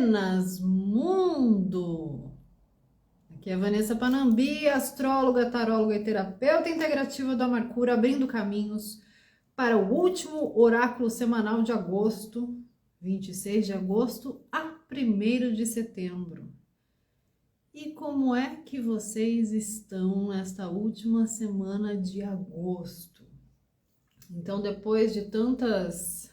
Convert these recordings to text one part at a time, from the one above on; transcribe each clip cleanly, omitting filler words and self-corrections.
Buenas, mundo! Aqui é a Vanessa Panambi, astróloga, taróloga e terapeuta integrativa do Amarcura, abrindo caminhos para o último oráculo semanal de agosto, 26 de agosto a 1º de setembro. E como é que vocês estão nesta última semana de agosto? Então, depois de tantas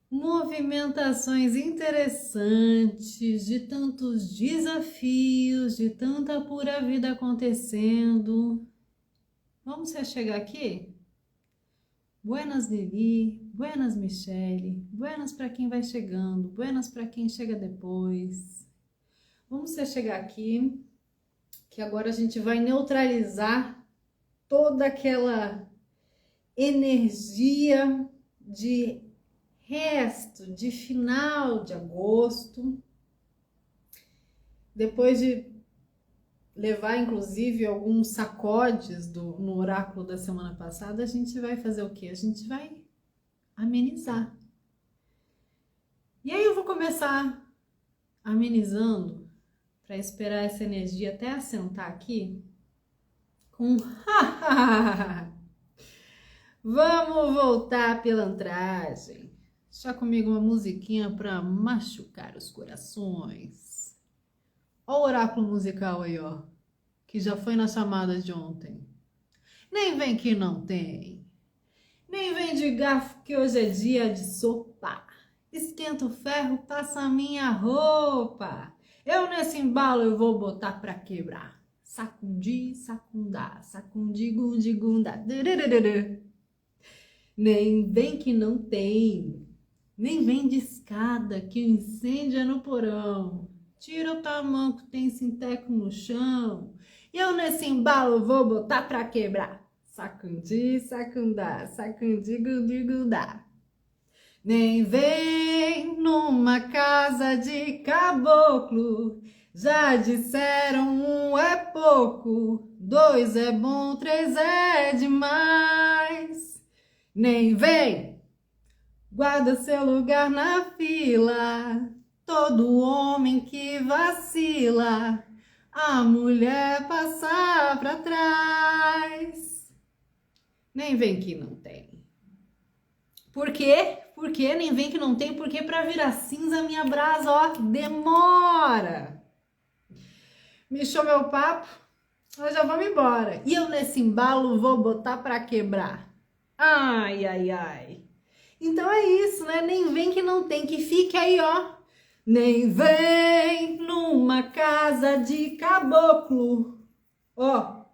movimentações interessantes, de tantos desafios, de tanta pura vida acontecendo, vamos chegar aqui? Buenas Lili, buenas Michele, buenas para quem vai chegando, buenas para quem chega depois. Vamos chegar aqui, que agora a gente vai neutralizar toda aquela energia de resto, de final de agosto, depois de levar inclusive alguns sacodes no oráculo da semana passada, a gente vai fazer o quê? A gente vai amenizar. E aí eu vou começar amenizando para esperar essa energia até assentar aqui com vamos voltar à pilantragem. Deixa comigo uma musiquinha para machucar os corações. Ó o oráculo musical aí, ó, que já foi na chamada de ontem. Nem vem que não tem. Nem vem de garfo que hoje é dia de sopa. Esquenta o ferro, passa a minha roupa. Eu nesse embalo eu vou botar pra quebrar. Sacundi, sacundá, sacundi, gundi, gundá. Nem vem que não tem. Nem vem de escada que o incêndio é no porão. Tira o tamanco, tem sinteco no chão. E eu nesse embalo vou botar pra quebrar. Sacundi, sacundá, sacundi, gundi, gundá. Nem vem numa casa de caboclo. Já disseram 1 é pouco, 2 é bom, 3 é demais. Nem vem. Guarda seu lugar na fila, todo homem que vacila, a mulher passar pra trás. Nem vem que não tem. Por quê? Por quê? Nem vem que não tem, porque pra virar cinza minha brasa, ó, demora. Me show meu papo, eu já vou embora. E eu nesse embalo vou botar pra quebrar. Ai, ai, ai. Então é isso, né? Nem vem que não tem, que fique aí, ó. Nem vem numa casa de caboclo. Ó,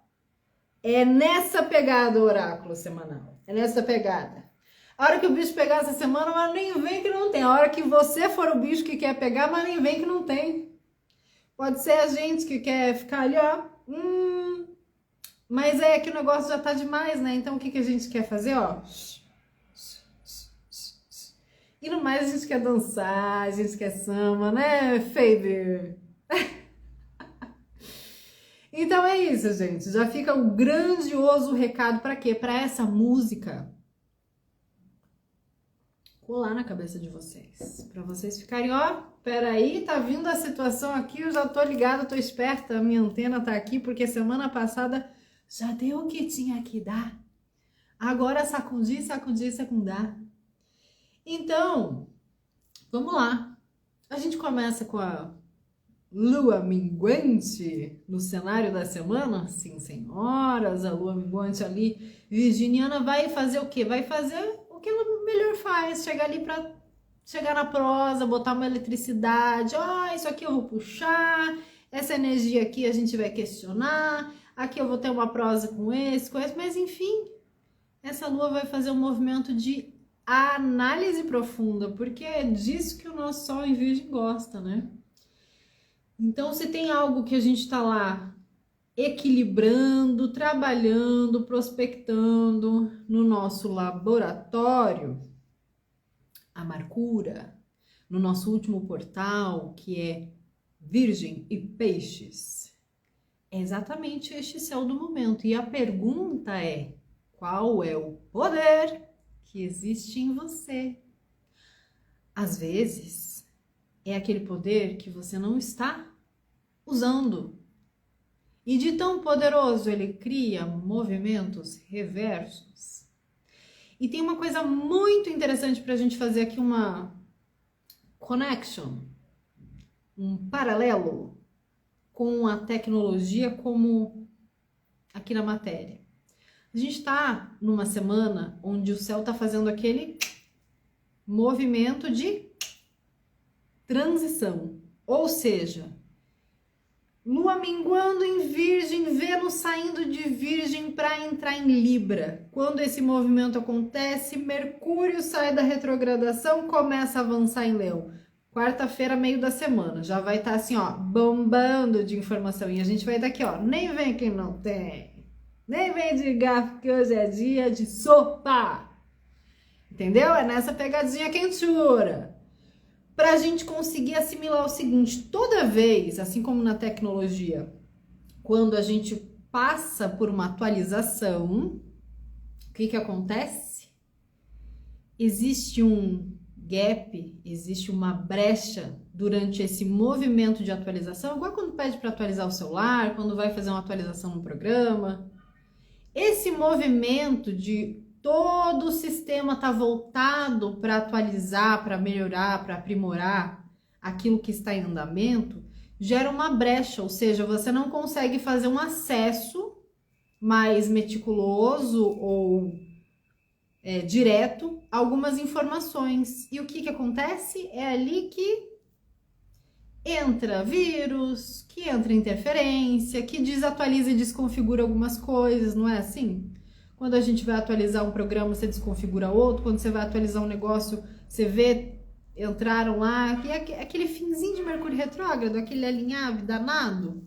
é nessa pegada o oráculo semanal. É nessa pegada. A hora que o bicho pegar essa semana, mas nem vem que não tem. A hora que você for o bicho que quer pegar, mas nem vem que não tem. Pode ser a gente que quer ficar ali, ó. Mas é que o negócio já tá demais, né? Então o que a gente quer fazer, ó? E no mais a gente quer dançar, a gente quer samba, né, Faber? Então é isso, gente. Já fica o grandioso recado para quê? Para essa música colar na cabeça de vocês. Para vocês ficarem, ó, peraí, tá vindo a situação aqui, eu já tô ligada, tô esperta, a minha antena tá aqui, porque semana passada já deu o que tinha que dar. Agora sacudir, sacudir, sacundar. Então, vamos lá. A gente começa com a lua minguante no cenário da semana. Sim, senhoras, a lua minguante ali, virginiana, vai fazer o quê? Vai fazer o que ela melhor faz, chegar ali para chegar na prosa, botar uma eletricidade. Ó, isso aqui eu vou puxar, essa energia aqui a gente vai questionar, aqui eu vou ter uma prosa com esse, mas enfim, essa lua vai fazer um movimento de a análise profunda, porque é disso que o nosso Sol em Virgem gosta, né? Então, se tem algo que a gente tá lá equilibrando, trabalhando, prospectando no nosso laboratório, Amarcura, no nosso último portal, que é Virgem e Peixes, é exatamente este céu do momento. E a pergunta é: qual é o poder que existe em você? Às vezes, é aquele poder que você não está usando. E de tão poderoso ele cria movimentos reversos. E tem uma coisa muito interessante para a gente fazer aqui, uma connection, um paralelo com a tecnologia como aqui na matéria. A gente está numa semana onde o céu está fazendo aquele movimento de transição, ou seja, Lua minguando em Virgem, Vênus saindo de Virgem para entrar em Libra. Quando esse movimento acontece, Mercúrio sai da retrogradação, começa a avançar em Leão. Quarta-feira, meio da semana, já vai estar assim, ó, bombando de informação. E a gente vai daqui, ó, nem vem quem não tem. Nem vem de garfo, que hoje é dia de sopa. Entendeu? É nessa pegadinha quentura. Para a gente conseguir assimilar o seguinte, toda vez, assim como na tecnologia, quando a gente passa por uma atualização, o que acontece? Existe um gap, existe uma brecha durante esse movimento de atualização, igual quando pede para atualizar o celular, quando vai fazer uma atualização no programa. Esse movimento de todo o sistema está voltado para atualizar, para melhorar, para aprimorar aquilo que está em andamento, gera uma brecha, ou seja, você não consegue fazer um acesso mais meticuloso ou direto a algumas informações. E o que acontece? É ali que entra vírus, que entra interferência, que desatualiza e desconfigura algumas coisas, não é assim? Quando a gente vai atualizar um programa, você desconfigura outro. Quando você vai atualizar um negócio, você vê, entraram lá, e aquele finzinho de Mercúrio retrógrado, aquele alinhave danado.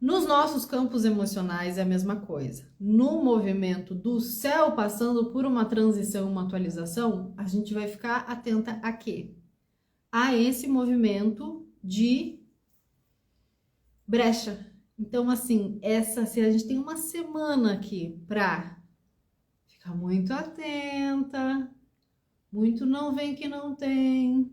Nos nossos campos emocionais é a mesma coisa. No movimento do céu passando por uma transição, uma atualização, a gente vai ficar atenta a quê? A esse movimento de brecha. Então, assim, se a gente tem uma semana aqui para ficar muito atenta, muito não vem que não tem,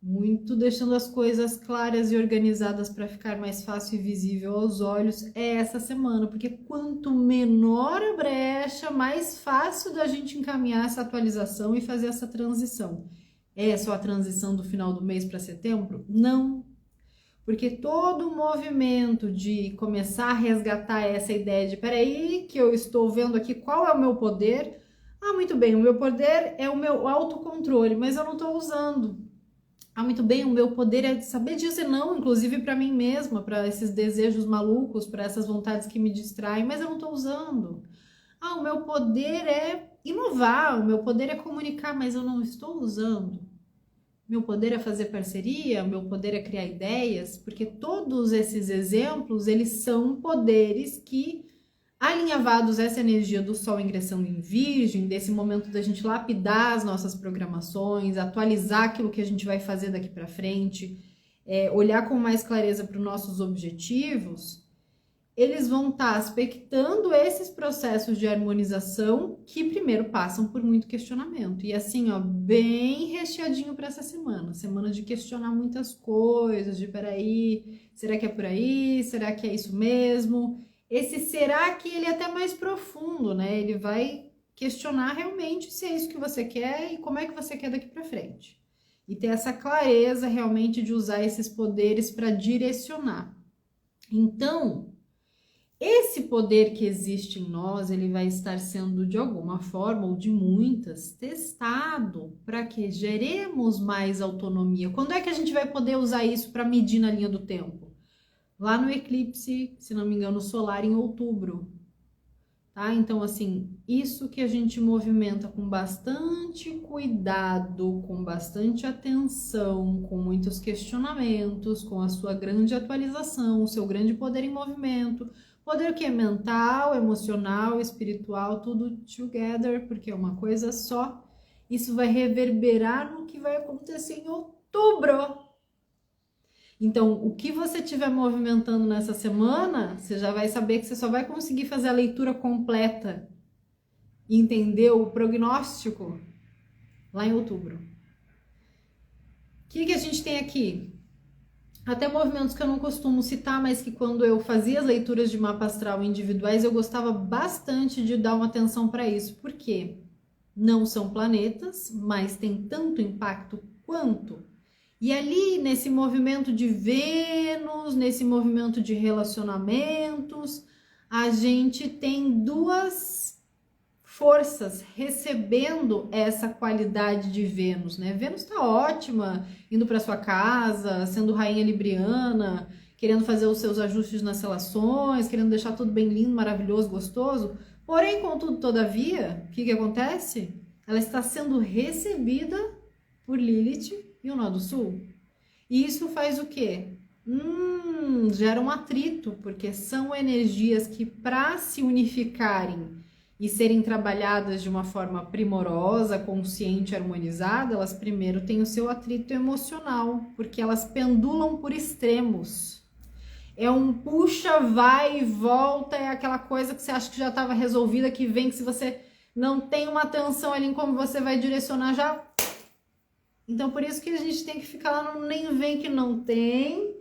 muito deixando as coisas claras e organizadas para ficar mais fácil e visível aos olhos, é essa semana, porque quanto menor a brecha, mais fácil da gente encaminhar essa atualização e fazer essa transição. É só a transição do final do mês para setembro? Não. Porque todo o movimento de começar a resgatar essa ideia de peraí, que eu estou vendo aqui qual é o meu poder. Ah, muito bem, o meu poder é o meu autocontrole, mas eu não estou usando. Ah, muito bem, o meu poder é saber dizer não, inclusive para mim mesma, para esses desejos malucos, para essas vontades que me distraem, mas eu não estou usando. Ah, o meu poder é inovar, o meu poder é comunicar, mas eu não estou usando. Meu poder é fazer parceria, meu poder é criar ideias, porque todos esses exemplos, eles são poderes que, alinhavados a essa energia do Sol ingressando em Virgem, desse momento da gente lapidar as nossas programações, atualizar aquilo que a gente vai fazer daqui para frente, olhar com mais clareza para os nossos objetivos, eles vão estar aspectando esses processos de harmonização que primeiro passam por muito questionamento. E assim, ó, bem recheadinho para essa semana de questionar muitas coisas, de peraí, será que é por aí? Será que é isso mesmo? Esse será que ele é até mais profundo, né? Ele vai questionar realmente se é isso que você quer e como é que você quer daqui para frente. E ter essa clareza realmente de usar esses poderes para direcionar. Então, esse poder que existe em nós, ele vai estar sendo de alguma forma ou de muitas testado para que geremos mais autonomia. Quando é que a gente vai poder usar isso para medir na linha do tempo? Lá no eclipse, se não me engano, solar em outubro. Tá? Então, assim, isso que a gente movimenta com bastante cuidado, com bastante atenção, com muitos questionamentos, com a sua grande atualização, o seu grande poder em movimento. Poder que é mental, emocional, espiritual, tudo together, porque é uma coisa só. Isso vai reverberar no que vai acontecer em outubro. Então, o que você estiver movimentando nessa semana, você já vai saber que você só vai conseguir fazer a leitura completa e entender o prognóstico lá em outubro. que a gente tem aqui? Até movimentos que eu não costumo citar, mas que quando eu fazia as leituras de mapa astral individuais, eu gostava bastante de dar uma atenção para isso. Por quê? Não são planetas, mas tem tanto impacto quanto. E ali, nesse movimento de Vênus, nesse movimento de relacionamentos, a gente tem duas forças recebendo essa qualidade de Vênus, né? Vênus tá ótima, indo para sua casa, sendo rainha libriana, querendo fazer os seus ajustes nas relações, querendo deixar tudo bem lindo, maravilhoso, gostoso. Porém, contudo, todavia, o que acontece? Ela está sendo recebida por Lilith e o Nó do Sul. E isso faz o quê? Gera um atrito, porque são energias que, para se unificarem e serem trabalhadas de uma forma primorosa, consciente, harmonizada, elas primeiro têm o seu atrito emocional, porque elas pendulam por extremos. É um puxa, vai e volta, é aquela coisa que você acha que já estava resolvida, que vem que se você não tem uma atenção ali em como você vai direcionar, já... Então, por isso que a gente tem que ficar lá no nem vem que não tem,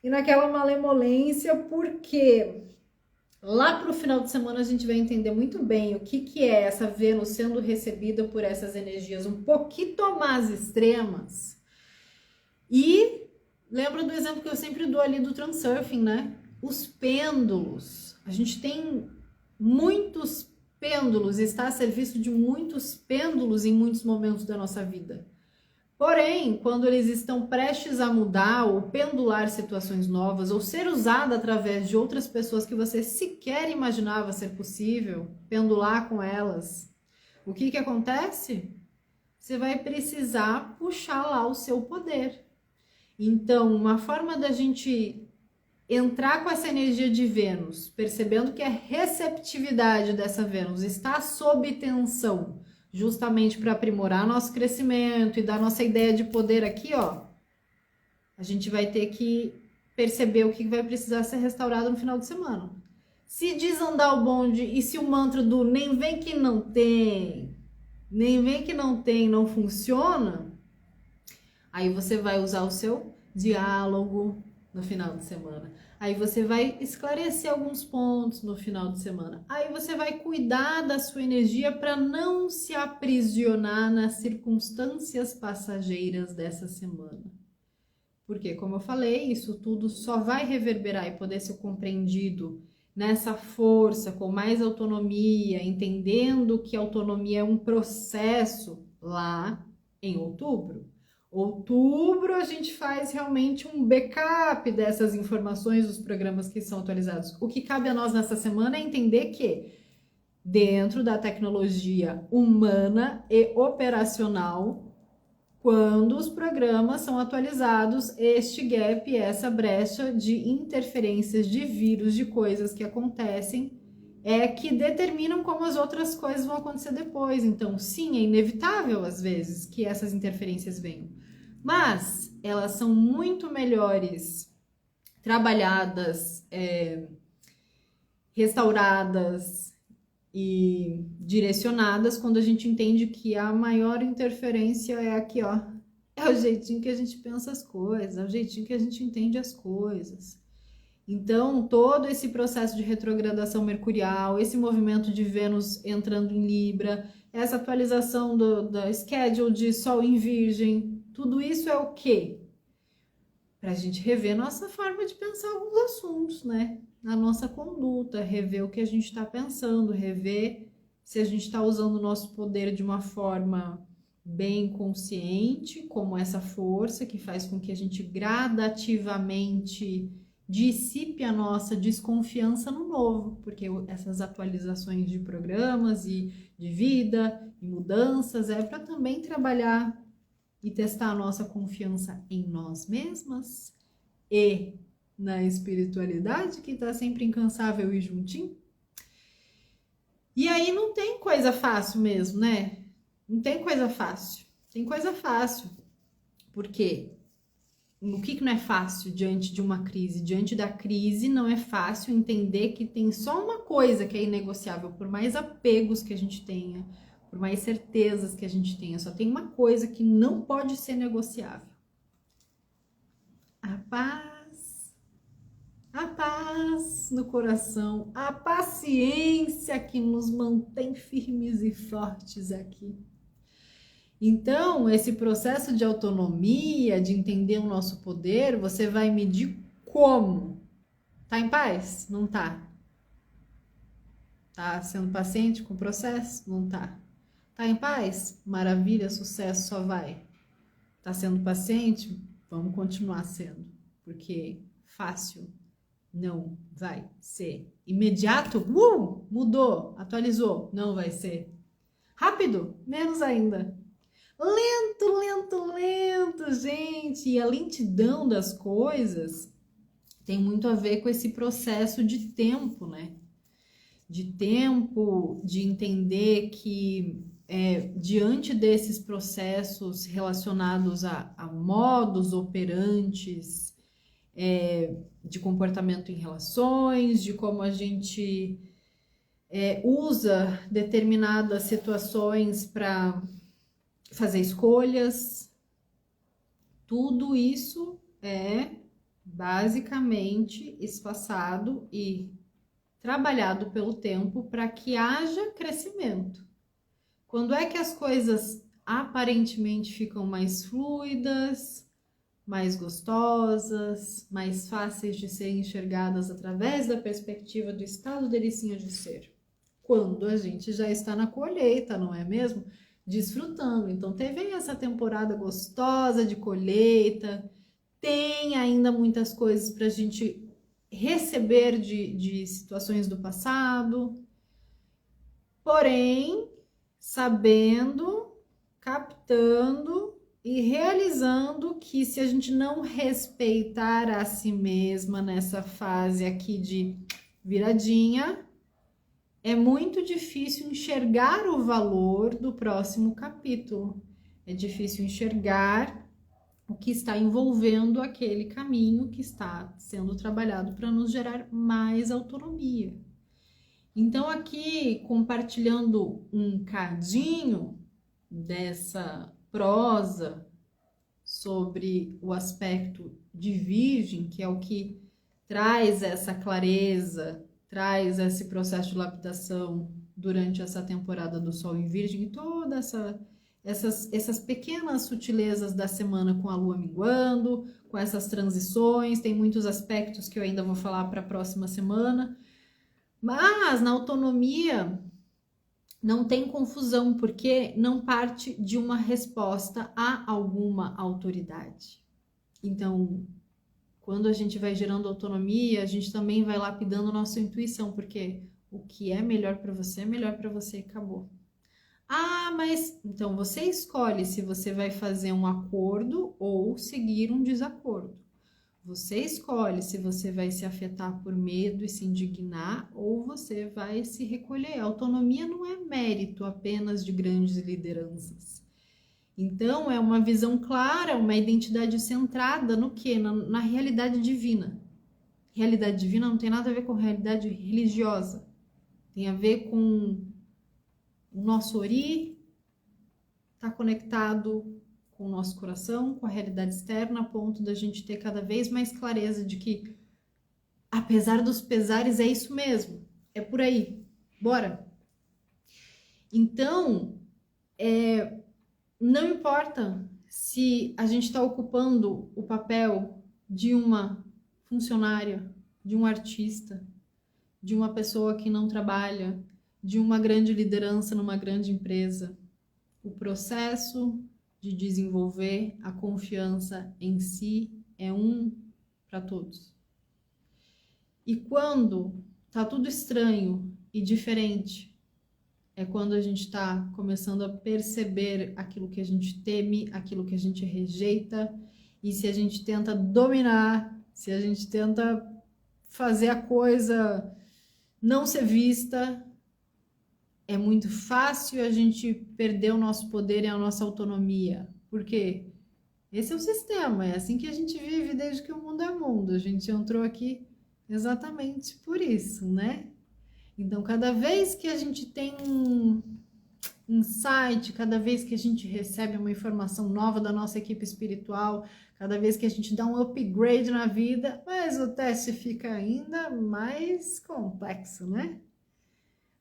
e naquela malemolência, porque... Lá para o final de semana a gente vai entender muito bem o que é essa Vênus sendo recebida por essas energias um pouquinho mais extremas. E lembra do exemplo que eu sempre dou ali do transurfing, né? Os pêndulos. A gente tem muitos pêndulos, está a serviço de muitos pêndulos em muitos momentos da nossa vida. Porém, quando eles estão prestes a mudar ou pendular situações novas ou ser usada através de outras pessoas que você sequer imaginava ser possível, pendular com elas, o que acontece? Você vai precisar puxar lá o seu poder. Então, uma forma da gente entrar com essa energia de Vênus, percebendo que a receptividade dessa Vênus está sob tensão, justamente para aprimorar nosso crescimento e dar nossa ideia de poder aqui, ó, a gente vai ter que perceber o que vai precisar ser restaurado no final de semana. Se desandar o bonde e se o mantra do nem vem que não tem, nem vem que não tem, não funciona, aí você vai usar o seu diálogo no final de semana. Aí você vai esclarecer alguns pontos no final de semana. Aí você vai cuidar da sua energia para não se aprisionar nas circunstâncias passageiras dessa semana. Porque, como eu falei, isso tudo só vai reverberar e poder ser compreendido nessa força, com mais autonomia, entendendo que a autonomia é um processo lá em outubro. Outubro a gente faz realmente um backup dessas informações dos programas que são atualizados. O que cabe a nós nessa semana é entender que dentro da tecnologia humana e operacional, quando os programas são atualizados, este gap, essa brecha de interferências de vírus, de coisas que acontecem, é que determinam como as outras coisas vão acontecer depois. Então, sim, é inevitável às vezes que essas interferências venham, mas elas são muito melhores trabalhadas, restauradas e direcionadas quando a gente entende que a maior interferência é aqui, ó, é o jeitinho que a gente pensa as coisas, é o jeitinho que a gente entende as coisas. Então, todo esse processo de retrogradação mercurial, esse movimento de Vênus entrando em Libra, essa atualização da schedule de Sol em Virgem, tudo isso é o quê? Para a gente rever nossa forma de pensar alguns assuntos, né? A nossa conduta, rever o que a gente está pensando, rever se a gente está usando o nosso poder de uma forma bem consciente, como essa força que faz com que a gente gradativamente dissipe a nossa desconfiança no novo, porque essas atualizações de programas e de vida e mudanças é para também trabalhar e testar a nossa confiança em nós mesmas e na espiritualidade que está sempre incansável e juntinho. E aí não tem coisa fácil mesmo, né? Não tem coisa fácil. Tem coisa fácil. Por quê? O que não é fácil diante de uma crise? Diante da crise não é fácil entender que tem só uma coisa que é inegociável, por mais apegos que a gente tenha, por mais certezas que a gente tenha, só tem uma coisa que não pode ser negociável. a paz no coração, a paciência que nos mantém firmes e fortes aqui. Então, esse processo de autonomia, de entender o nosso poder, você vai medir como? Tá em paz? Não tá. Tá sendo paciente com o processo? Não tá. Tá em paz? Maravilha, sucesso, só vai. Tá sendo paciente? Vamos continuar sendo, porque fácil não vai ser. Imediato? Mudou, atualizou, não vai ser. Rápido? Menos ainda. Lento, gente. E a lentidão das coisas tem muito a ver com esse processo de tempo, né? De tempo, de entender que diante desses processos relacionados a modos operantes, de comportamento em relações, de como a gente usa determinadas situações para fazer escolhas, tudo isso é basicamente espaçado e trabalhado pelo tempo para que haja crescimento. Quando é que as coisas aparentemente ficam mais fluidas, mais gostosas, mais fáceis de serem enxergadas através da perspectiva do estado delicinho de ser? Quando a gente já está na colheita, não é mesmo? Desfrutando. Então teve essa temporada gostosa de colheita, tem ainda muitas coisas para a gente receber de situações do passado, porém sabendo, captando e realizando que se a gente não respeitar a si mesma nessa fase aqui de viradinha, é muito difícil enxergar o valor do próximo capítulo. É difícil enxergar o que está envolvendo aquele caminho que está sendo trabalhado para nos gerar mais autonomia. Então, aqui, compartilhando um cadinho dessa prosa sobre o aspecto de Virgem, que é o que traz essa clareza, traz esse processo de lapidação durante essa temporada do Sol em Virgem e todas essas pequenas sutilezas da semana com a Lua minguando, com essas transições, tem muitos aspectos que eu ainda vou falar para a próxima semana, mas na autonomia não tem confusão, porque não parte de uma resposta a alguma autoridade. Então, quando a gente vai gerando autonomia, a gente também vai lapidando nossa intuição, porque o que é melhor para você e acabou. Ah, mas então você escolhe se você vai fazer um acordo ou seguir um desacordo. Você escolhe se você vai se afetar por medo e se indignar ou você vai se recolher. A autonomia não é mérito apenas de grandes lideranças. Então, é uma visão clara, uma identidade centrada no quê? Na realidade divina. Realidade divina não tem nada a ver com realidade religiosa. Tem a ver com o nosso ori, está conectado com o nosso coração, com a realidade externa, a ponto da gente ter cada vez mais clareza de que, apesar dos pesares, é isso mesmo. É por aí. Bora! Então, não importa se a gente está ocupando o papel de uma funcionária, de um artista, de uma pessoa que não trabalha, de uma grande liderança numa grande empresa. O processo de desenvolver a confiança em si é um para todos. E quando tá tudo estranho e diferente, é quando a gente está começando a perceber aquilo que a gente teme, aquilo que a gente rejeita, e se a gente tenta dominar, se a gente tenta fazer a coisa não ser vista, é muito fácil a gente perder o nosso poder e a nossa autonomia. Por quê? Esse é o sistema, é assim que a gente vive desde que o mundo é mundo. A gente entrou aqui exatamente por isso, né? Então, cada vez que a gente tem insight cada vez que a gente recebe uma informação nova da nossa equipe espiritual, cada vez que a gente dá um upgrade na vida, mas o teste fica ainda mais complexo, né?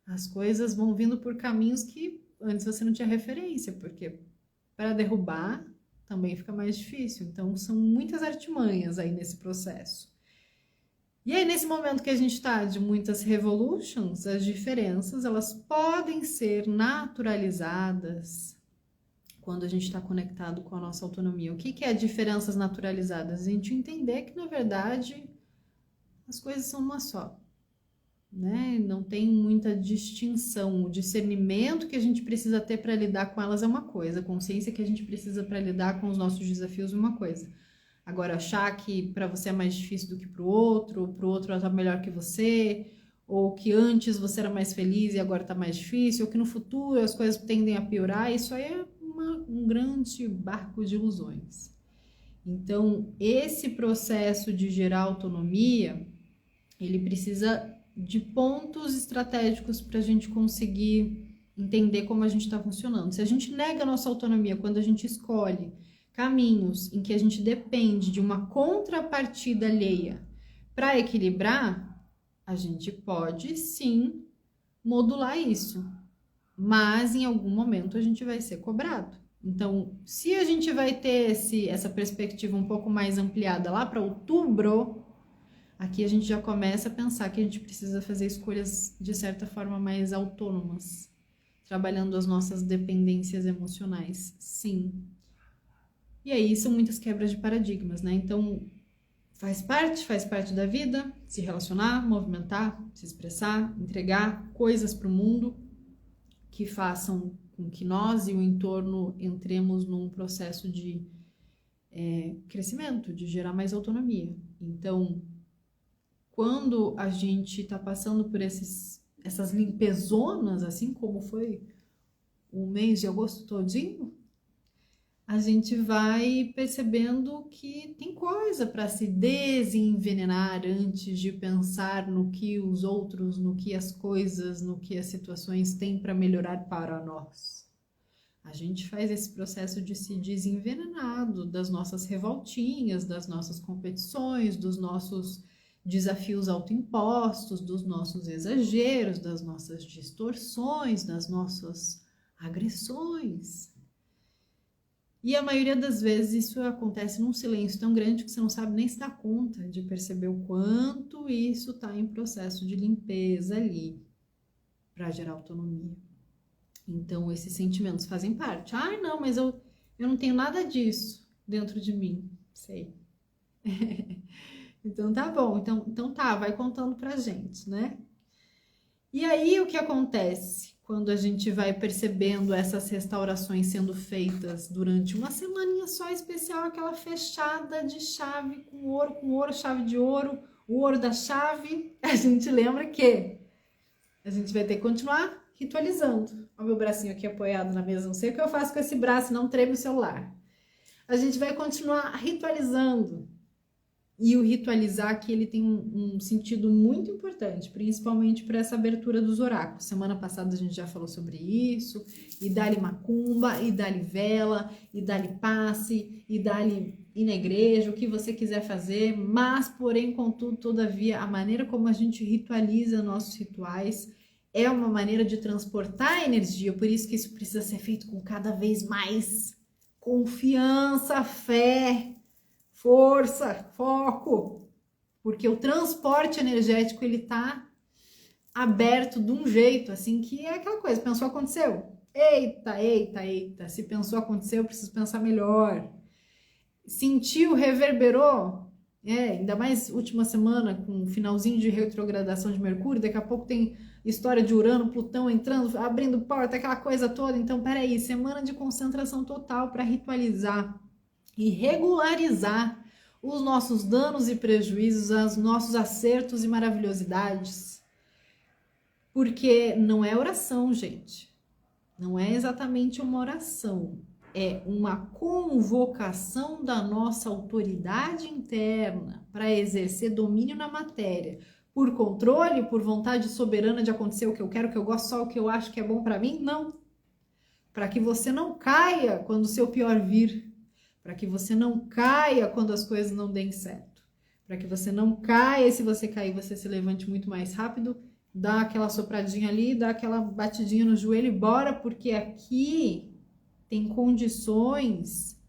As coisas vão vindo por caminhos que antes você não tinha referência, porque para derrubar também fica mais difícil. Então, são muitas artimanhas aí nesse processo. E aí, nesse momento que a gente está de muitas revolutions, as diferenças, elas podem ser naturalizadas quando a gente está conectado com a nossa autonomia. O que é diferenças naturalizadas? A gente entender que, na verdade, as coisas são uma só, né? Não tem muita distinção. O discernimento que a gente precisa ter para lidar com elas é uma coisa, a consciência que a gente precisa para lidar com os nossos desafios é uma coisa. Agora, achar que para você é mais difícil do que para o outro está melhor que você, ou que antes você era mais feliz e agora está mais difícil, ou que no futuro as coisas tendem a piorar, isso aí é um grande barco de ilusões. Então, esse processo de gerar autonomia, ele precisa de pontos estratégicos para a gente conseguir entender como a gente está funcionando. Se a gente nega a nossa autonomia quando a gente escolhe caminhos em que a gente depende de uma contrapartida alheia para equilibrar, a gente pode sim modular isso, mas em algum momento a gente vai ser cobrado. Então, se a gente vai ter essa perspectiva um pouco mais ampliada lá para outubro, aqui a gente já começa a pensar que a gente precisa fazer escolhas de certa forma mais autônomas, trabalhando as nossas dependências emocionais, sim. E aí são muitas quebras de paradigmas, né? Então, faz parte da vida, se relacionar, movimentar, se expressar, entregar coisas para o mundo que façam com que nós e o entorno entremos num processo de crescimento, de gerar mais autonomia. Então, quando a gente está passando por essas limpezonas, assim como foi o mês de agosto todinho, a gente vai percebendo que tem coisa para se desenvenenar antes de pensar no que os outros, no que as coisas, no que as situações têm para melhorar para nós. A gente faz esse processo de se desenvenenar das nossas revoltinhas, das nossas competições, dos nossos desafios autoimpostos, dos nossos exageros, das nossas distorções, das nossas agressões. E a maioria das vezes isso acontece num silêncio tão grande que você não sabe nem se dá conta de perceber o quanto isso está em processo de limpeza ali para gerar autonomia. Então, esses sentimentos fazem parte. Ah, não, mas eu não tenho nada disso dentro de mim. Sei. Então, tá bom. Então tá, vai contando pra gente, né? E aí, o que acontece quando a gente vai percebendo essas restaurações sendo feitas durante uma semaninha só especial, aquela fechada de chave com ouro, chave de ouro, o ouro da chave, a gente lembra que a gente vai ter que continuar ritualizando. Olha o meu bracinho aqui apoiado na mesa, não sei o que eu faço com esse braço, não treme o celular. A gente vai continuar ritualizando. E o ritualizar aqui, ele tem um sentido muito importante, principalmente para essa abertura dos oráculos. Semana passada a gente já falou sobre isso, e dá-lhe macumba, e dá-lhe vela, e dá-lhe passe, e dá-lhe ir na igreja, o que você quiser fazer, mas, porém, contudo, todavia, a maneira como a gente ritualiza nossos rituais é uma maneira de transportar a energia, por isso que isso precisa ser feito com cada vez mais confiança, fé, força, foco, porque o transporte energético ele tá aberto de um jeito assim que é aquela coisa, pensou, aconteceu, eita, se pensou, aconteceu, eu preciso pensar melhor, sentiu, reverberou, ainda mais última semana com o finalzinho de retrogradação de Mercúrio, daqui a pouco tem história de Urano, Plutão entrando, abrindo porta, aquela coisa toda, então peraí, semana de concentração total para ritualizar e regularizar os nossos danos e prejuízos, os nossos acertos e maravilhosidades. Porque não é oração, gente. Não é exatamente uma oração. É uma convocação da nossa autoridade interna para exercer domínio na matéria. Por controle, por vontade soberana de acontecer o que eu quero, o que eu gosto, só o que eu acho que é bom para mim? Não. para que você não caia quando o seu pior vir, para que você não caia quando as coisas não deem certo, para que você não caia e se você cair você se levante muito mais rápido, dá aquela sopradinha ali, dá aquela batidinha no joelho e bora, porque aqui tem condições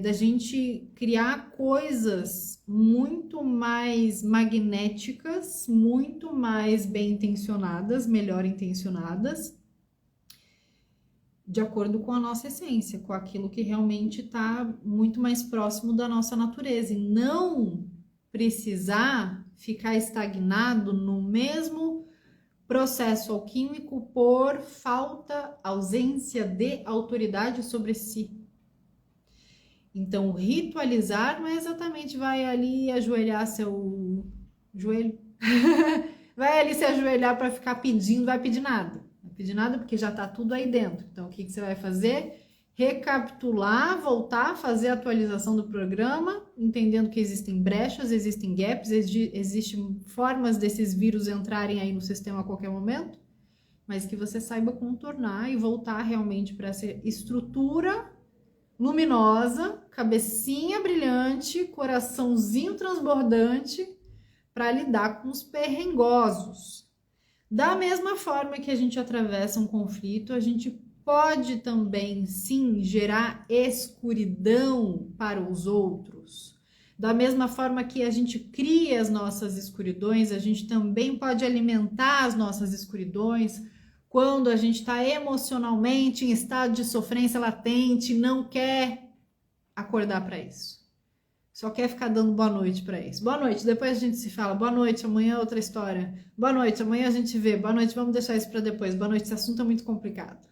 da gente criar coisas muito mais magnéticas, muito mais bem intencionadas, melhor intencionadas, de acordo com a nossa essência, com aquilo que realmente está muito mais próximo da nossa natureza, e não precisar ficar estagnado no mesmo processo alquímico por falta, ausência de autoridade sobre si. Então, ritualizar não é exatamente vai ali ajoelhar seu joelho, vai ali se ajoelhar para ficar pedindo, vai pedir nada. Não vai pedir nada porque já está tudo aí dentro. Então, o que você vai fazer? Recapitular, voltar, fazer a atualização do programa, entendendo que existem brechas, existem gaps, existem formas desses vírus entrarem aí no sistema a qualquer momento, mas que você saiba contornar e voltar realmente para essa estrutura luminosa, cabecinha brilhante, coraçãozinho transbordante para lidar com os perrengosos. Da mesma forma que a gente atravessa um conflito, a gente pode também, sim, gerar escuridão para os outros. Da mesma forma que a gente cria as nossas escuridões, a gente também pode alimentar as nossas escuridões quando a gente está emocionalmente em estado de sofrência latente, não quer acordar para isso. Só quer ficar dando boa noite para isso. Boa noite, depois a gente se fala. Boa noite, amanhã é outra história. Boa noite, amanhã a gente vê. Boa noite, vamos deixar isso para depois. Boa noite, esse assunto é muito complicado.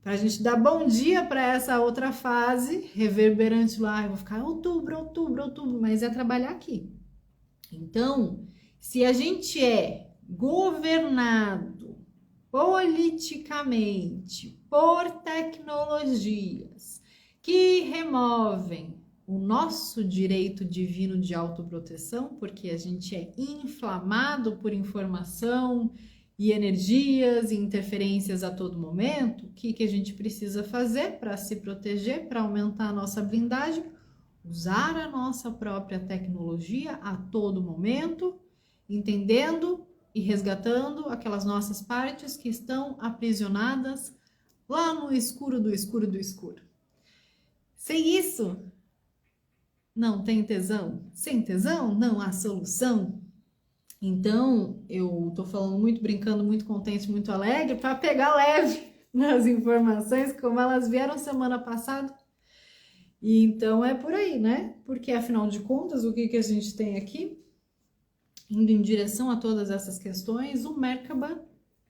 Para a gente dar bom dia para essa outra fase, reverberante lá, eu vou ficar outubro, mas é trabalhar aqui. Então, se a gente é governado politicamente por tecnologias que removem o nosso direito divino de autoproteção, porque a gente é inflamado por informação e energias e interferências a todo momento, o que a gente precisa fazer para se proteger, para aumentar a nossa blindagem? Usar a nossa própria tecnologia a todo momento, entendendo e resgatando aquelas nossas partes que estão aprisionadas lá no escuro do escuro do escuro. Sem isso, não tem tesão. Sem tesão, não há solução. Então, eu tô falando muito, brincando, muito contente, muito alegre, para pegar leve nas informações, como elas vieram semana passada. E então é por aí, né? Porque afinal de contas, o que a gente tem aqui? Indo em direção a todas essas questões, o Merkaba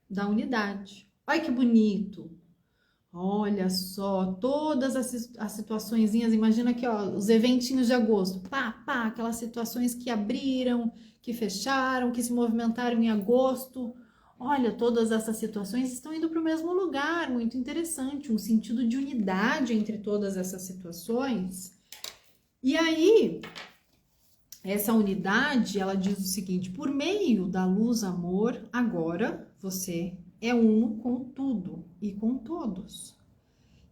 da unidade. Olha que bonito! Olha só, todas as situaçõezinhas, imagina aqui, ó, os eventinhos de agosto, aquelas situações que abriram, que fecharam, que se movimentaram em agosto. Olha, todas essas situações estão indo para o mesmo lugar, muito interessante, um sentido de unidade entre todas essas situações. E aí, essa unidade, ela diz o seguinte: por meio da luz amor, agora você é uno com tudo e com todos.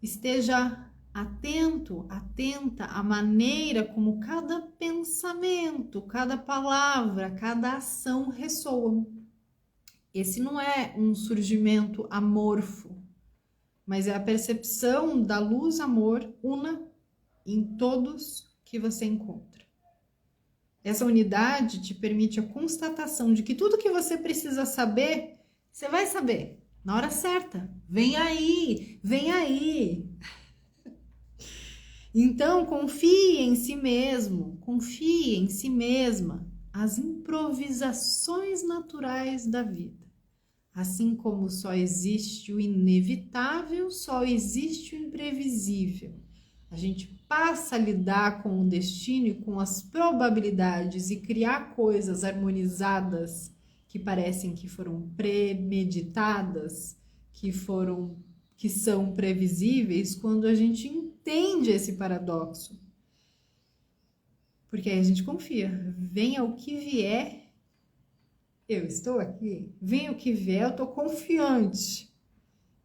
Esteja atento, atenta à maneira como cada pensamento, cada palavra, cada ação ressoam. Esse não é um surgimento amorfo, mas é a percepção da luz amor una em todos que você encontra. Essa unidade te permite a constatação de que tudo que você precisa saber, você vai saber na hora certa. Vem aí, vem aí. Então, confie em si mesmo, confie em si mesma. As improvisações naturais da vida. Assim como só existe o inevitável, só existe o imprevisível. A gente passa a lidar com o destino e com as probabilidades e criar coisas harmonizadas que parecem que foram premeditadas, que são previsíveis, quando a gente entende esse paradoxo. Porque aí a gente confia. Venha o que vier, eu estou aqui. Venha o que vier, eu estou confiante.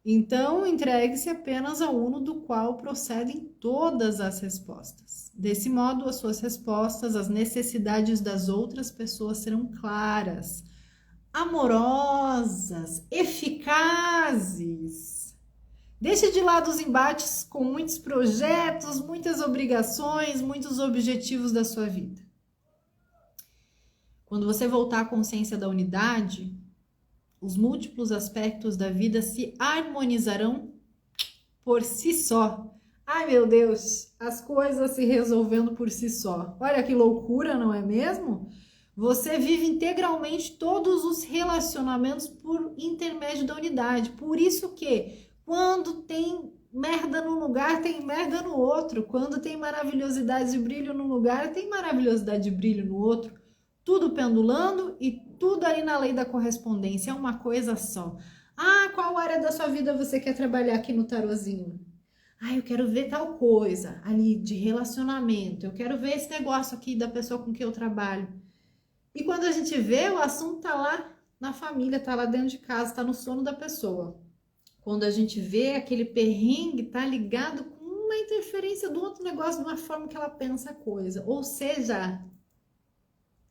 Então, entregue-se apenas ao uno do qual procedem todas as respostas. Desse modo, as suas respostas às necessidades das outras pessoas serão claras, amorosas, eficazes. Deixe de lado os embates com muitos projetos, muitas obrigações, muitos objetivos da sua vida. Quando você voltar à consciência da unidade, os múltiplos aspectos da vida se harmonizarão por si só. Ai, meu Deus, as coisas se resolvendo por si só. Olha que loucura, não é mesmo? Você vive integralmente todos os relacionamentos por intermédio da unidade. Por isso que, quando tem merda num lugar, tem merda no outro. Quando tem maravilhosidade de brilho num lugar, tem maravilhosidade de brilho no outro. Tudo pendulando e tudo ali na lei da correspondência. É uma coisa só. Ah, qual área da sua vida você quer trabalhar aqui no tarozinho? Ah, eu quero ver tal coisa ali de relacionamento. Eu quero ver esse negócio aqui da pessoa com quem eu trabalho. E quando a gente vê, o assunto tá lá na família, tá lá dentro de casa, tá no sono da pessoa. Quando a gente vê, aquele perrengue tá ligado com uma interferência do outro negócio, de uma forma que ela pensa a coisa. Ou seja,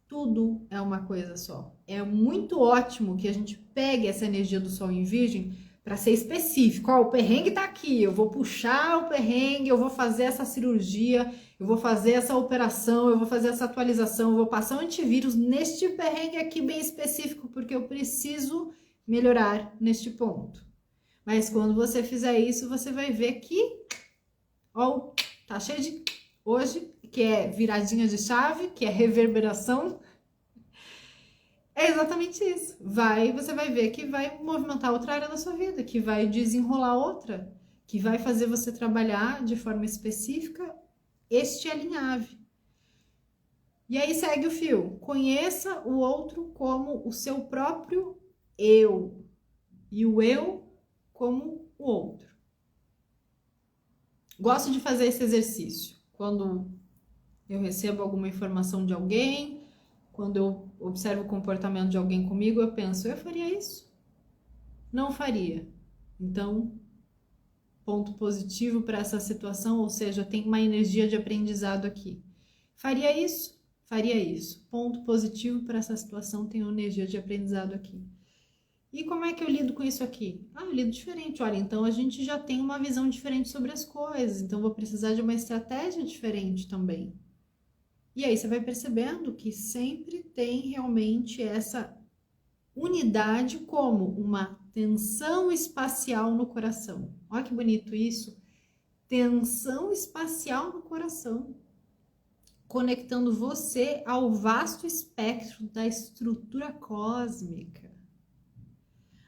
tudo é uma coisa só. É muito ótimo que a gente pegue essa energia do Sol em Virgem para ser específico. Ó, o perrengue tá aqui, eu vou puxar o perrengue, eu vou fazer essa cirurgia, eu vou fazer essa operação, eu vou fazer essa atualização, eu vou passar um antivírus neste perrengue aqui bem específico, porque eu preciso melhorar neste ponto. Mas quando você fizer isso, você vai ver que, ó, tá cheio de hoje, que é viradinha de chave, que é reverberação. É exatamente isso. Você vai ver que vai movimentar outra área da sua vida, que vai desenrolar outra, que vai fazer você trabalhar de forma específica este alinhave. E aí segue o fio. Conheça o outro como o seu próprio eu e o eu como o outro. Gosto de fazer esse exercício quando eu recebo alguma informação de alguém, quando eu observo o comportamento de alguém comigo, eu penso, eu faria isso? Não faria. Então, ponto positivo para essa situação, ou seja, tem uma energia de aprendizado aqui. Faria isso? Faria isso. Ponto positivo para essa situação, tem uma energia de aprendizado aqui. E como é que eu lido com isso aqui? Ah, eu lido diferente. Olha, então a gente já tem uma visão diferente sobre as coisas, então vou precisar de uma estratégia diferente também. E aí você vai percebendo que sempre tem realmente essa unidade como uma tensão espacial no coração. Olha que bonito isso. Tensão espacial no coração. Conectando você ao vasto espectro da estrutura cósmica.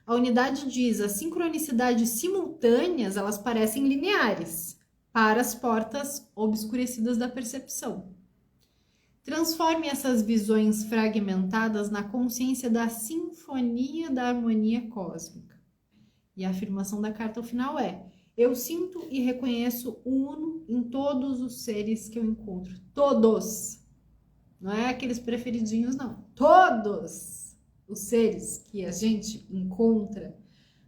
A unidade diz, as sincronicidades simultâneas, elas parecem lineares para as portas obscurecidas da percepção. Transforme essas visões fragmentadas na consciência da sinfonia da harmonia cósmica. E a afirmação da carta ao final é: eu sinto e reconheço o uno em todos os seres que eu encontro. Todos! Não é aqueles preferidinhos, não. Todos os seres que a gente encontra,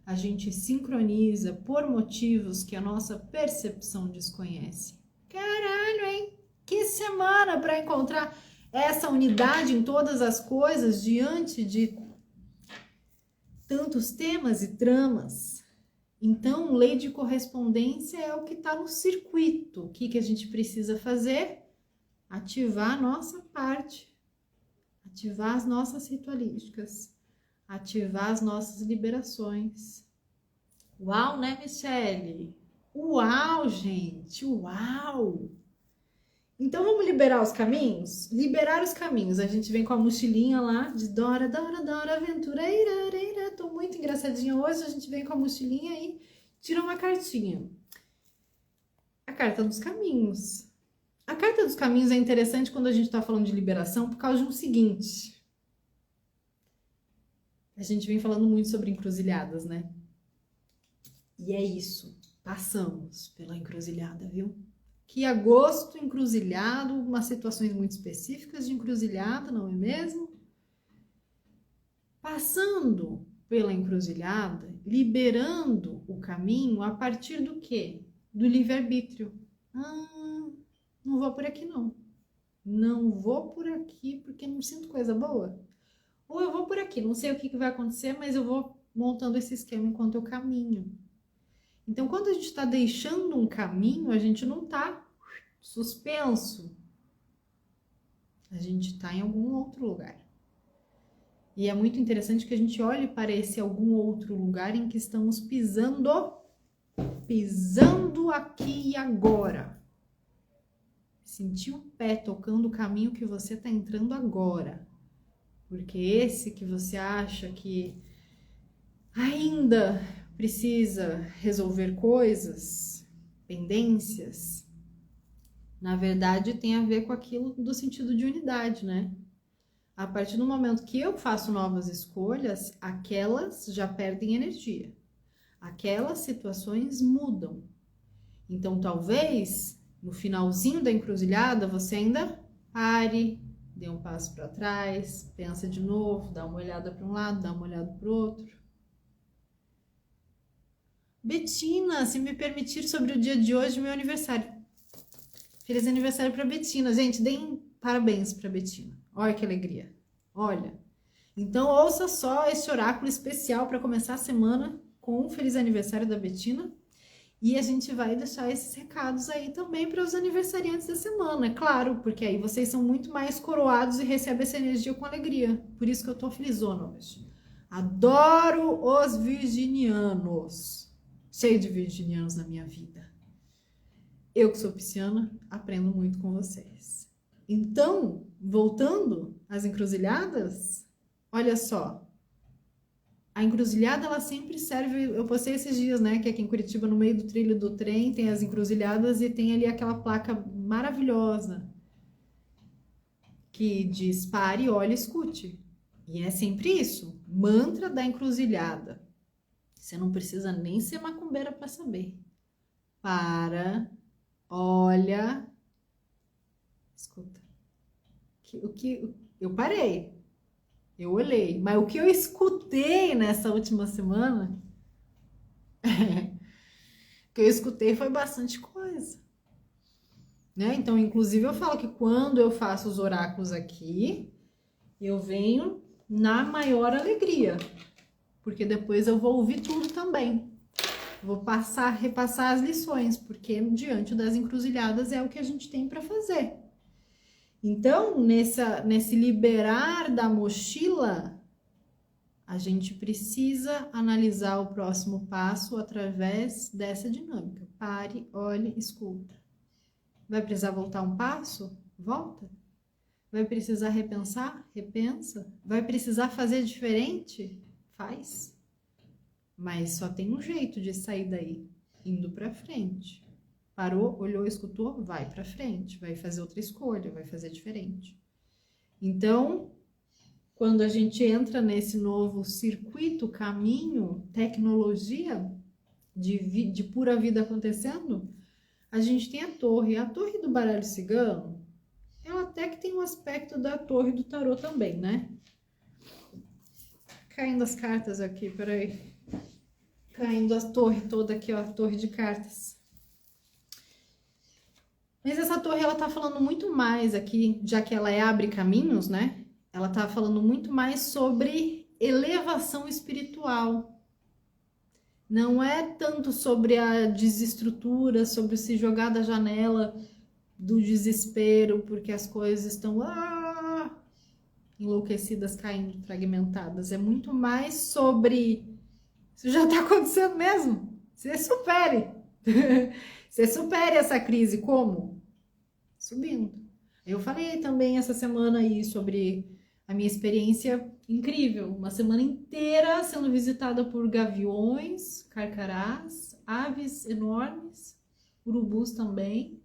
a gente sincroniza por motivos que a nossa percepção desconhece. Caralho, hein? Que semana para encontrar essa unidade em todas as coisas diante de tantos temas e tramas. Então, lei de correspondência é o que está no circuito. O que a gente precisa fazer? Ativar a nossa parte, ativar as nossas ritualísticas, ativar as nossas liberações. Uau, né, Michele? Uau, gente, uau! Então, vamos liberar os caminhos? Liberar os caminhos. A gente vem com a mochilinha lá de Dora, Dora, Dora, aventureira, reira. Tô muito engraçadinha hoje. A gente vem com a mochilinha e tira uma cartinha. A carta dos caminhos. A carta dos caminhos é interessante quando a gente tá falando de liberação por causa de um seguinte. A gente vem falando muito sobre encruzilhadas, né? E é isso. Passamos pela encruzilhada, viu? Que agosto encruzilhado, umas situações muito específicas de encruzilhada, não é mesmo? Passando pela encruzilhada, liberando o caminho a partir do quê? Do livre-arbítrio. Não vou por aqui não. Não vou por aqui porque não sinto coisa boa. Ou eu vou por aqui, não sei o que vai acontecer, mas eu vou montando esse esquema enquanto eu caminho. Então, quando a gente está deixando um caminho, a gente não está suspenso. A gente está em algum outro lugar. E é muito interessante que a gente olhe para esse algum outro lugar em que estamos pisando aqui e agora. Sentir o pé tocando o caminho que você está entrando agora. Porque esse que você acha que ainda precisa resolver coisas, pendências, na verdade tem a ver com aquilo do sentido de unidade, né? A partir do momento que eu faço novas escolhas, aquelas já perdem energia. Aquelas situações mudam. Então, talvez, no finalzinho da encruzilhada, você ainda pare, dê um passo para trás, pensa de novo, dá uma olhada para um lado, dá uma olhada para o outro. Betina, se me permitir, sobre o dia de hoje, meu aniversário. Feliz aniversário para Betina. Gente, deem parabéns para Betina. Olha que alegria. Olha. Então, ouça só esse oráculo especial para começar a semana com um feliz aniversário da Betina. E a gente vai deixar esses recados aí também para os aniversariantes da semana, é claro, porque aí vocês são muito mais coroados e recebem essa energia com alegria. Por isso que eu tô felizona hoje. Adoro os virginianos. Cheio de virginianos na minha vida. Eu que sou pisciana, aprendo muito com vocês. Então, voltando às encruzilhadas, olha só. A encruzilhada, ela sempre serve... Eu postei esses dias, né, que aqui em Curitiba, no meio do trilho do trem, tem as encruzilhadas e tem ali aquela placa maravilhosa que diz: pare, olhe, escute. E é sempre isso. Mantra da encruzilhada. Você não precisa nem ser macumbeira para saber. Para, olha, escuta. Eu parei. Eu olhei, mas o que eu escutei nessa última semana, o que eu escutei foi bastante coisa, né? Então, inclusive, eu falo que quando eu faço os oráculos aqui, eu venho na maior alegria, porque depois eu vou ouvir tudo também. Vou repassar as lições, porque diante das encruzilhadas é o que a gente tem para fazer. Então, nesse liberar da mochila, a gente precisa analisar o próximo passo através dessa dinâmica. Pare, olhe, escuta. Vai precisar voltar um passo? Volta. Vai precisar repensar? Repensa. Vai precisar fazer diferente? Faz. Mas só tem um jeito de sair daí, indo para frente. Parou, olhou, escutou, vai para frente, vai fazer outra escolha, vai fazer diferente. Então, quando a gente entra nesse novo circuito, caminho, tecnologia de pura vida acontecendo, a gente tem a torre. A torre do baralho cigano, ela até que tem um aspecto da torre do tarô também, né? Caindo as cartas aqui, peraí. Caindo a torre toda aqui, ó, a torre de cartas. Mas essa torre, ela tá falando muito mais aqui, já que ela abre caminhos, né? Ela tá falando muito mais sobre elevação espiritual. Não é tanto sobre a desestrutura, sobre se jogar da janela do desespero, porque as coisas estão enlouquecidas, caindo, fragmentadas. É muito mais sobre... Isso já tá acontecendo mesmo. Você supere. Você supere essa crise. Como? Subindo. Eu falei também essa semana aí sobre a minha experiência incrível. Uma semana inteira sendo visitada por gaviões, carcarás, aves enormes, urubus também.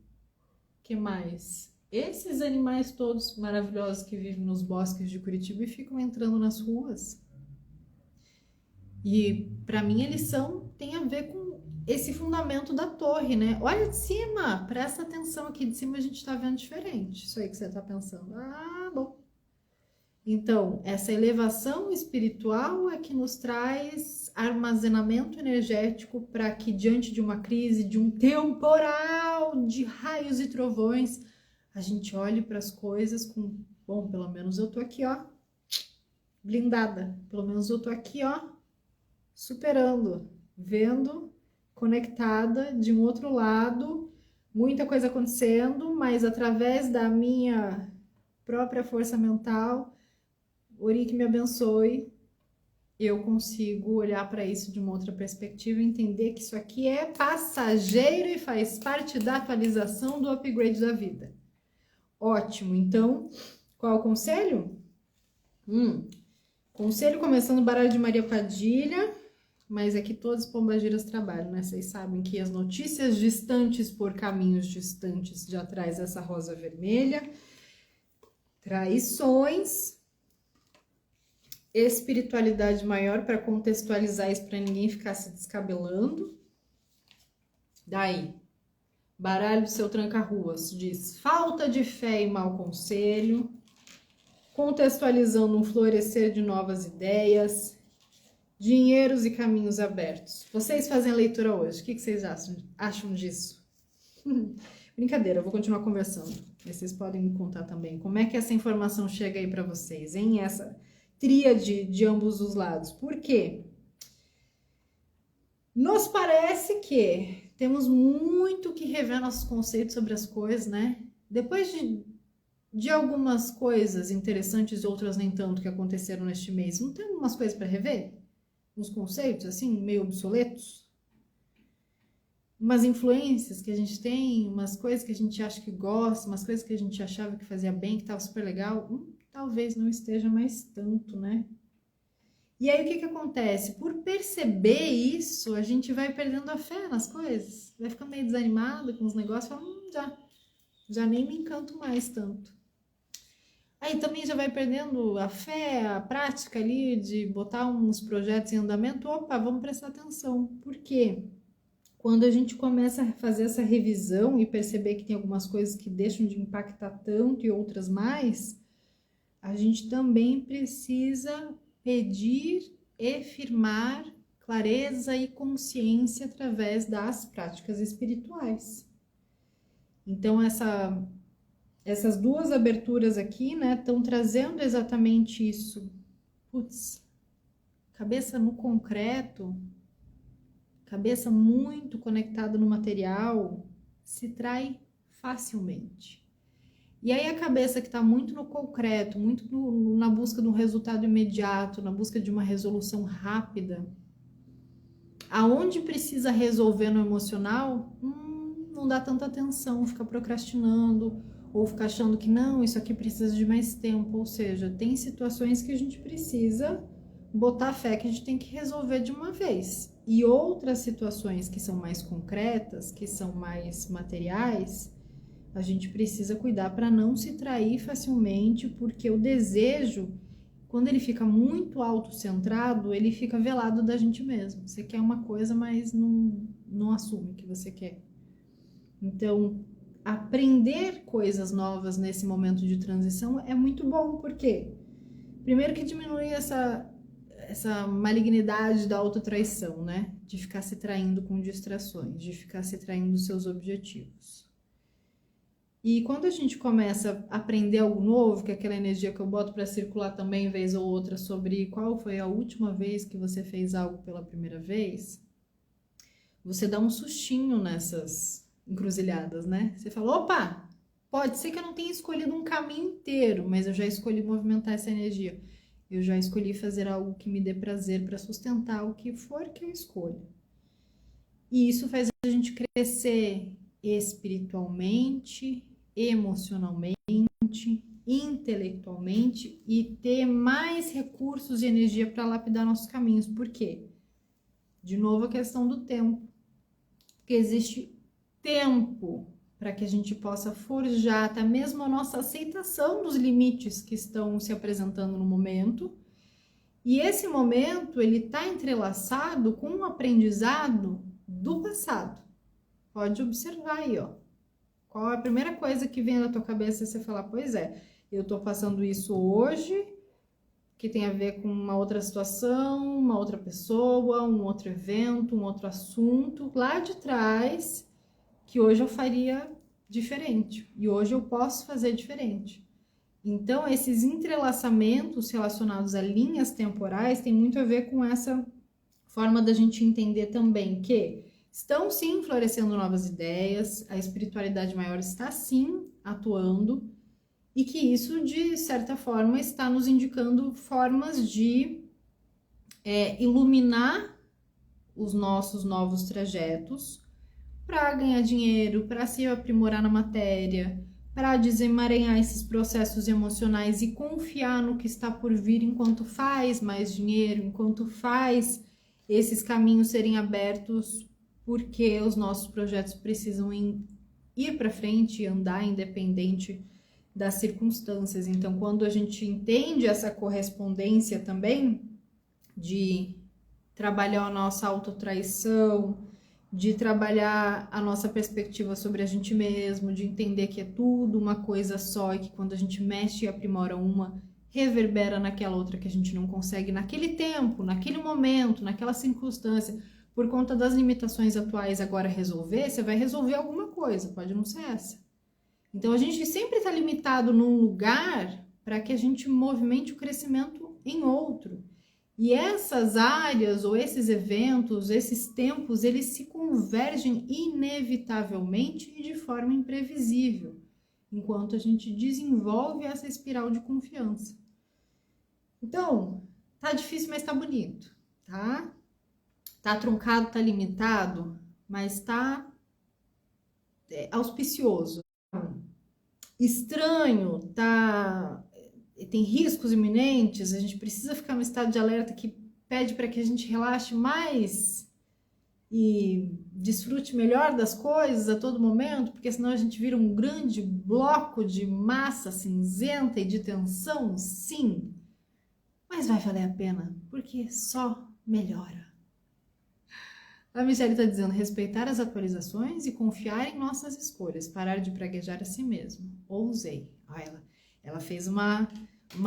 Que mais? Esses animais todos maravilhosos que vivem nos bosques de Curitiba e ficam entrando nas ruas. E para mim eles tem a ver com esse fundamento da torre, né? Olha de cima, presta atenção aqui de cima, a gente tá vendo diferente. Isso aí que você tá pensando. Ah, bom. Então, essa elevação espiritual é que nos traz armazenamento energético para que, diante de uma crise, de um temporal de raios e trovões, a gente olhe para as coisas com, bom, pelo menos eu tô aqui, ó, blindada. Pelo menos eu tô aqui, ó, superando, vendo, conectada de um outro lado, muita coisa acontecendo, mas através da minha própria força mental, Ori que me abençoe, eu consigo olhar para isso de uma outra perspectiva e entender que isso aqui é passageiro e faz parte da atualização do upgrade da vida. Ótimo, então, qual é o conselho? Conselho começando o baralho de Maria Padilha, mas aqui todos os pombagiras trabalham, né? Vocês sabem que as notícias distantes por caminhos distantes já traz essa rosa vermelha. Traições, espiritualidade maior para contextualizar isso, para ninguém ficar se descabelando. Daí, baralho do seu tranca-ruas diz falta de fé e mau conselho, contextualizando um florescer de novas ideias, dinheiros e caminhos abertos. Vocês fazem a leitura hoje, o que vocês acham disso? Brincadeira, eu vou continuar conversando. Mas vocês podem me contar também como é que essa informação chega aí para vocês, hein? Essa tríade de ambos os lados. Por quê? Nos parece que temos muito que rever nossos conceitos sobre as coisas, né? Depois de algumas coisas interessantes e outras nem tanto que aconteceram neste mês, não tem algumas coisas para rever? Uns conceitos, assim, meio obsoletos? Umas influências que a gente tem, umas coisas que a gente acha que gosta, umas coisas que a gente achava que fazia bem, que estava super legal, talvez não esteja mais tanto, né? E aí o que acontece? Por perceber isso, a gente vai perdendo a fé nas coisas, vai ficando meio desanimado com os negócios, fala, já nem me encanto mais tanto. Aí também já vai perdendo a fé, a prática ali de botar uns projetos em andamento, opa, vamos prestar atenção. Por quê? Quando a gente começa a fazer essa revisão e perceber que tem algumas coisas que deixam de impactar tanto e outras mais, a gente também precisa pedir e firmar clareza e consciência através das práticas espirituais. Então, essas duas aberturas aqui, né, estão trazendo exatamente isso. Putz, cabeça no concreto, cabeça muito conectada no material, se trai facilmente. E aí a cabeça que está muito no concreto, muito na busca de um resultado imediato, na busca de uma resolução rápida, aonde precisa resolver no emocional, não dá tanta atenção, fica procrastinando, ou fica achando que não, isso aqui precisa de mais tempo. Ou seja, tem situações que a gente precisa botar fé que a gente tem que resolver de uma vez. E outras situações que são mais concretas, que são mais materiais, a gente precisa cuidar para não se trair facilmente, porque o desejo, quando ele fica muito autocentrado, ele fica velado da gente mesmo. Você quer uma coisa, mas não assume que você quer. Então, aprender coisas novas nesse momento de transição é muito bom, porque primeiro que diminui essa malignidade da autotraição, né? De ficar se traindo com distrações, de ficar se traindo dos seus objetivos. E quando a gente começa a aprender algo novo, que é aquela energia que eu boto para circular também vez ou outra sobre qual foi a última vez que você fez algo pela primeira vez, você dá um sustinho nessas encruzilhadas, né? Você fala, opa, pode ser que eu não tenha escolhido um caminho inteiro, mas eu já escolhi movimentar essa energia. Eu já escolhi fazer algo que me dê prazer para sustentar o que for que eu escolha. E isso faz a gente crescer espiritualmente, emocionalmente, intelectualmente e ter mais recursos e energia para lapidar nossos caminhos. Por quê? De novo a questão do tempo. Porque existe tempo para que a gente possa forjar até mesmo a nossa aceitação dos limites que estão se apresentando no momento. E esse momento, ele está entrelaçado com um aprendizado do passado. Pode observar aí, ó. Qual é a primeira coisa que vem na tua cabeça e você falar, pois é, eu tô passando isso hoje, que tem a ver com uma outra situação, uma outra pessoa, um outro evento, um outro assunto lá de trás, que hoje eu faria diferente e hoje eu posso fazer diferente. Então, esses entrelaçamentos relacionados a linhas temporais tem muito a ver com essa forma da gente entender também que estão sim florescendo novas ideias, a espiritualidade maior está sim atuando e que isso, de certa forma, está nos indicando formas de iluminar os nossos novos trajetos para ganhar dinheiro, para se aprimorar na matéria, para desemaranhar esses processos emocionais e confiar no que está por vir enquanto faz mais dinheiro, enquanto faz esses caminhos serem abertos, porque os nossos projetos precisam ir para frente e andar independente das circunstâncias. Então, quando a gente entende essa correspondência também de trabalhar a nossa autotraição, de trabalhar a nossa perspectiva sobre a gente mesmo, de entender que é tudo uma coisa só e que quando a gente mexe e aprimora uma, reverbera naquela outra que a gente não consegue naquele tempo, naquele momento, naquela circunstância, por conta das limitações atuais agora resolver, você vai resolver alguma coisa, pode não ser essa. Então a gente sempre está limitado num lugar para que a gente movimente o crescimento em outro. E essas áreas ou esses eventos, esses tempos, eles se convergem inevitavelmente e de forma imprevisível, enquanto a gente desenvolve essa espiral de confiança. Então, tá difícil, mas tá bonito, tá? Tá truncado, tá limitado, mas tá auspicioso. Estranho, tá... tem riscos iminentes, a gente precisa ficar no estado de alerta que pede para que a gente relaxe mais e desfrute melhor das coisas a todo momento, porque senão a gente vira um grande bloco de massa cinzenta e de tensão, sim, mas vai valer a pena, porque só melhora. A Michelle está dizendo respeitar as atualizações e confiar em nossas escolhas, parar de praguejar a si mesmo. Ousei. Ela fez uma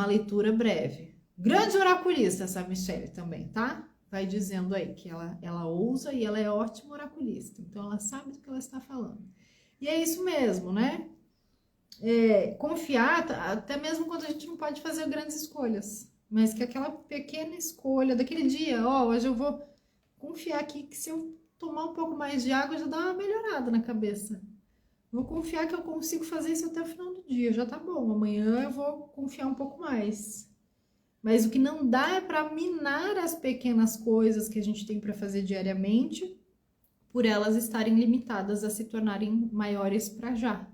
leitura breve. Grande oraculista essa Michelle também, tá? Vai dizendo aí que ela ousa e ela é ótima oraculista. Então ela sabe do que ela está falando. E é isso mesmo, né? Confiar, até mesmo quando a gente não pode fazer grandes escolhas. Mas que aquela pequena escolha daquele dia, hoje eu vou confiar aqui que se eu tomar um pouco mais de água já dá uma melhorada na cabeça. Vou confiar que eu consigo fazer isso até o final do dia, já tá bom. Amanhã eu vou confiar um pouco mais. Mas o que não dá é para minar as pequenas coisas que a gente tem para fazer diariamente, por elas estarem limitadas a se tornarem maiores para já.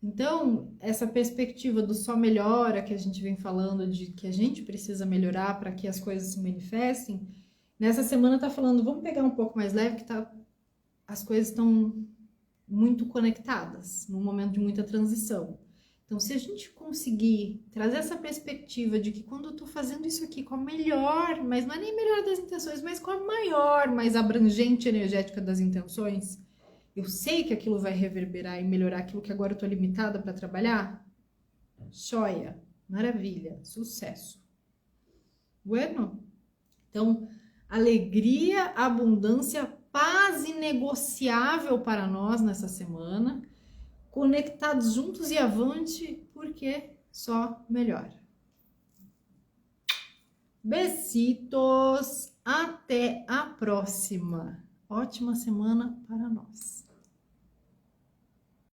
Então, essa perspectiva do só melhora que a gente vem falando, de que a gente precisa melhorar para que as coisas se manifestem, nessa semana tá falando, vamos pegar um pouco mais leve, que as coisas estão muito conectadas, num momento de muita transição. Então, se a gente conseguir trazer essa perspectiva de que quando eu tô fazendo isso aqui com a melhor, mas não é nem melhor das intenções, mas com a maior, mais abrangente energética das intenções, eu sei que aquilo vai reverberar e melhorar aquilo que agora eu tô limitada para trabalhar. Joia, maravilha, sucesso. Bueno? Então, alegria, abundância, paz inegociável para nós nessa semana, conectados juntos e avante, porque só melhora. Besitos, até a próxima. Ótima semana para nós.